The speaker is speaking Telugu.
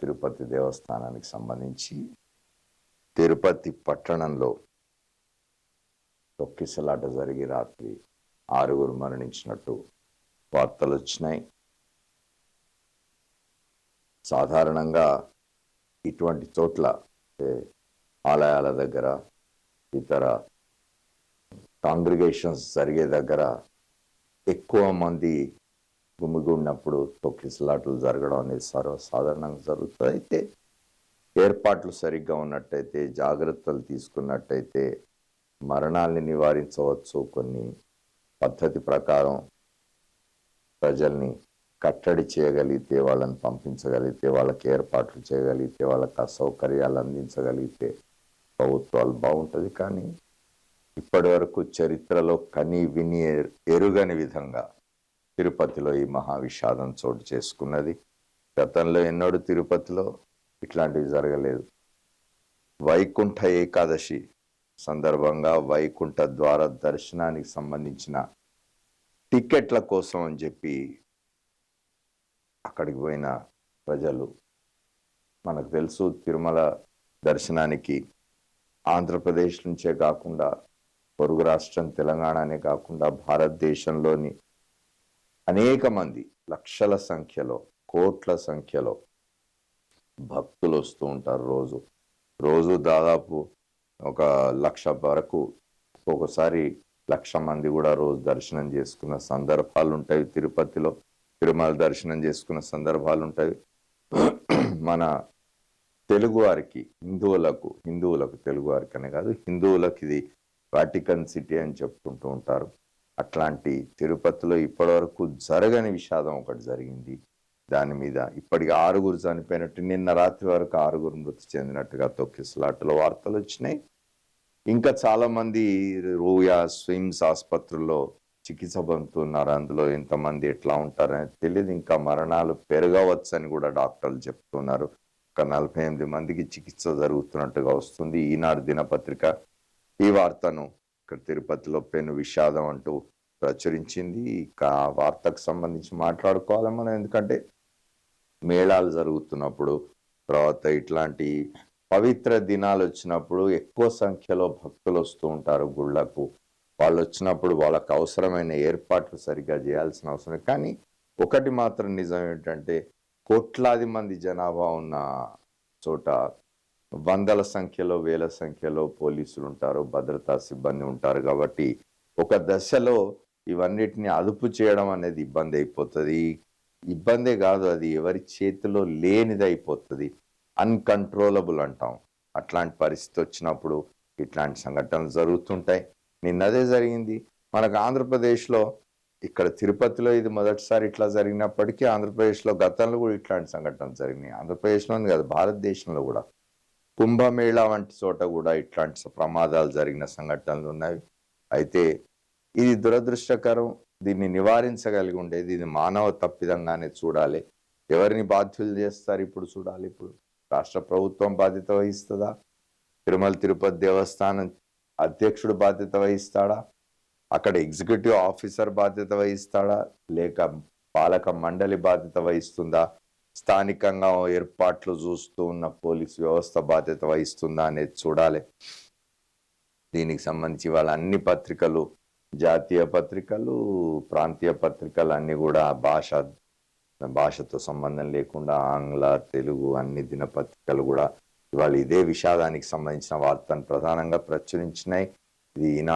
తిరుపతి దేవస్థానానికి సంబంధించి తిరుపతి పట్టణంలో తొక్కిసలాట జరిగి రాత్రి 6 మరణించినట్టు వార్తలు వచ్చినాయి. సాధారణంగా ఇటువంటి చోట్ల ఆలయాల దగ్గర, ఇతర కాంగ్రిగేషన్స్ జరిగే దగ్గర ఎక్కువ మంది గుమిగూడినప్పుడు తొక్కిసలాటలు జరగడం అనేది సర్వసాధారణంగా జరుగుతుంది. అయితే ఏర్పాట్లు సరిగ్గా ఉన్నట్టయితే, జాగ్రత్తలు తీసుకున్నట్టయితే మరణాలని నివారించవచ్చు. కొన్ని పద్ధతి ప్రకారం ప్రజల్ని కట్టడి చేయగలిగితే, వాళ్ళని పంపించగలిగితే, వాళ్ళకి ఏర్పాట్లు చేయగలిగితే, వాళ్ళకి అసౌకర్యాలు అందించగలిగితే ప్రభుత్వాలు బాగుంటుంది. కానీ ఇప్పటి వరకు చరిత్రలో కని విని ఎరుగని విధంగా తిరుపతిలో ఈ మహావిషాదం చోటు చేసుకున్నది. గతంలో ఎన్నడూ తిరుపతిలో ఇట్లాంటివి జరగలేదు. వైకుంఠ ఏకాదశి సందర్భంగా వైకుంఠ ద్వార దర్శనానికి సంబంధించిన టికెట్ల కోసం అని చెప్పి అక్కడికి పోయిన ప్రజలు, మనకు తెలుసు తిరుమల దర్శనానికి ఆంధ్రప్రదేశ్ నుంచే కాకుండా పొరుగు రాష్ట్రం తెలంగాణనే కాకుండా భారతదేశంలోని అనేక మంది లక్షల సంఖ్యలో, కోట్ల సంఖ్యలో భక్తులు వస్తూ ఉంటారు. రోజు దాదాపు 1,00,000 వరకు, ఒక్కొక్కసారి 1,00,000 మంది కూడా రోజు దర్శనం చేసుకున్న సందర్భాలు ఉంటాయి. తిరుమల దర్శనం చేసుకున్న సందర్భాలు ఉంటాయి. మన తెలుగు వారికి, హిందువులకు తెలుగు వారికి అనే కాదు, హిందువులకు ఇది వాటికన్ సిటీ అని చెప్పుకుంటూ ఉంటారు. అట్లాంటి తిరుపతిలో ఇప్పటి వరకు జరగని విషాదం ఒకటి జరిగింది. దాని మీద ఇప్పటికి 6 చనిపోయినట్టు, నిన్న రాత్రి వరకు 6 మృతి చెందినట్టుగా తొక్కిసలాటలో వార్తలు వచ్చినాయి. ఇంకా చాలా మంది రూయా, స్విమ్స్ ఆసుపత్రుల్లో చికిత్స పొందుతున్నారు. అందులో ఎంతమంది ఎట్లా ఉంటారని తెలియదు. ఇంకా మరణాలు పెరగవచ్చని కూడా డాక్టర్లు చెప్తున్నారు. 48 మందికి చికిత్స జరుగుతున్నట్టుగా వస్తుంది. ఈనాడు దినపత్రిక ఈ వార్తను ఇక్కడ తిరుపతిలో పెను విషాదం అంటూ ప్రచురించింది. ఇక ఆ వార్తకు సంబంధించి మాట్లాడుకోవాలి మనం. ఎందుకంటే మేళాలు జరుగుతున్నప్పుడు, తర్వాత ఇట్లాంటి పవిత్ర దినాలు వచ్చినప్పుడు ఎక్కువ సంఖ్యలో భక్తులు వస్తూ ఉంటారు గుళ్ళకు. వాళ్ళు వచ్చినప్పుడు వాళ్ళకు అవసరమైన ఏర్పాట్లు సరిగ్గా చేయాల్సిన అవసరం. కానీ ఒకటి మాత్రం నిజం ఏంటంటే, కోట్లాది మంది జనాభా ఉన్న చోట వందల సంఖ్యలో, వేల సంఖ్యలో పోలీసులు ఉంటారు, భద్రతా సిబ్బంది ఉంటారు. కాబట్టి ఒక దశలో ఇవన్నిటిని అదుపు చేయడం అనేది ఇబ్బంది అయిపోతుంది. ఇబ్బందే కాదు, అది ఎవరి చేతిలో లేనిది అయిపోతుంది. అన్కంట్రోలబుల్ అంటాం. అట్లాంటి పరిస్థితి వచ్చినప్పుడు ఇట్లాంటి సంఘటనలు జరుగుతుంటాయి. నిన్నదే జరిగింది మనకు ఆంధ్రప్రదేశ్లో. ఇక్కడ తిరుపతిలో ఇది మొదటిసారి ఇట్లా జరిగినప్పటికీ ఆంధ్రప్రదేశ్లో గతంలో కూడా ఇట్లాంటి సంఘటనలు జరిగినాయి. ఆంధ్రప్రదేశ్లోనే కాదు, భారతదేశంలో కూడా కుంభమేళా వంటి చోట కూడా ఇట్లాంటి ప్రమాదాలు జరిగిన సంఘటనలు ఉన్నాయి. అయితే ఇది దురదృష్టకరం. దీన్ని నివారించగలిగి ఉండేది ఇది మానవ తప్పిదంగానే చూడాలి. ఎవరిని బాధ్యులు చేస్తారు ఇప్పుడు చూడాలి. ఇప్పుడు రాష్ట్ర ప్రభుత్వం బాధ్యత వహిస్తుందా? తిరుపతి దేవస్థానం అధ్యక్షుడు బాధ్యత వహిస్తాడా? అక్కడ ఎగ్జిక్యూటివ్ ఆఫీసర్ బాధ్యత వహిస్తాడా? లేక పాలక మండలి బాధ్యత వహిస్తుందా? స్థానికంగా ఏర్పాట్లు చూస్తూ ఉన్న పోలీసు వ్యవస్థ బాధ్యత వహిస్తుందా అనేది చూడాలి. దీనికి సంబంధించి వాళ్ళ అన్ని పత్రికలు, జాతీయ పత్రికలు, ప్రాంతీయ పత్రికలు అన్ని కూడా భాషతో సంబంధం లేకుండా ఆంగ్ల, తెలుగు అన్ని దినపత్రికలు కూడా ఇవాళ ఇదే విషాదానికి సంబంధించిన వార్తను ప్రధానంగా ప్రచురించినాయి. ఇది